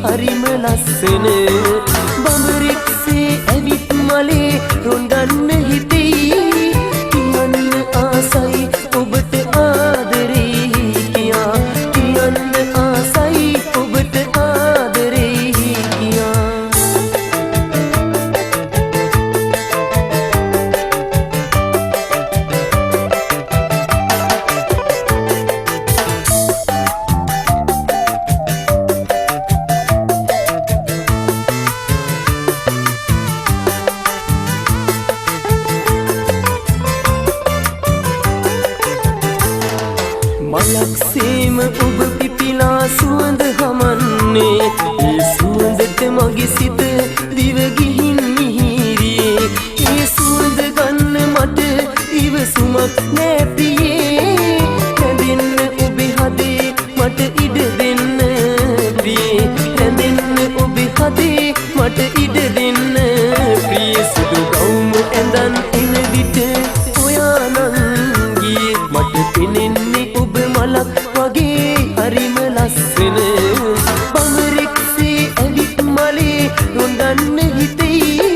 හරිම ලස්සන බඹරෙක්සේ ඇවිත් මලේ රොණ්ඩන්න හිතෙයි කියන්න ආසයි ඔබට ආදරේ කියා කියන්න ආසයි ඔබට ආදරේ කියා මලක්සේම ඔබ පිපිලා සුවඳ හමන්නේ ඒ සුවඳට මගේ සිත දිව ගිහින් මිහිරියේ ඒ සුවඳ ගන්න මට ඉවසුමක් නෑ ප්‍රියේ රැඳෙන්න ඔබේ හදේ මට ඉඩ දෙන්න ප්‍රියේ රැඳෙන්න ඔබේ හදේ මට ඉඩ දෙන්න ප්‍රියේ සුදු ගවුම ඇඳන් එන විට ඔයා නම් ගියේ මට පෙනෙන්නේ ඔබ මලක් වගේ හරිම ලස්සන බඹරෙක්සේ ඇවිත් මලේ රොණ්ඩන්න හිතෙයි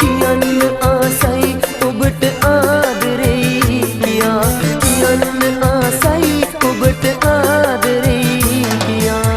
කියන්න ආසයි ඔබට ආදරේ කියා කියන්න ආසයි ඔබට ආදරේ කියා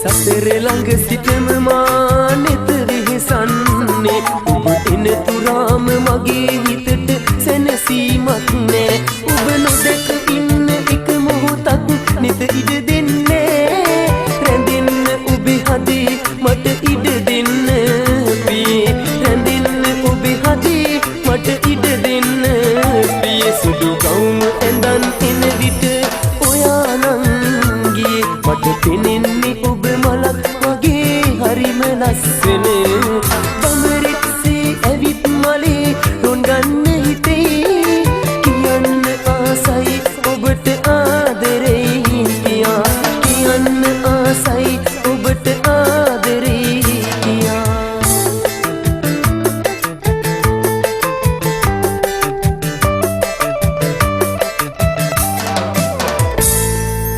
සතර ළඟ සිටම මා නෙත වෙහෙසන්නේ ඔබ එන තුරාම මගේ හිතට සැනසීමක් නෑ ඔබ නොදැක ඉන්න එක මොහොතක් නෙත ඉඩ දෙන්නේ රැඳෙන්න ඔබේ හදේ මට ඉඩ දෙන්න ප්‍රියේ රැඳෙන්න ඔබේ හදේ මට ඉඩ දෙන්න ප්‍රියේ සුදු ගවුම ඇඳන් එන විට ඔයා නම් ගියේ මට පෙනෙන්නේ ඔබ මලක් වගේ හරිම ලස්සන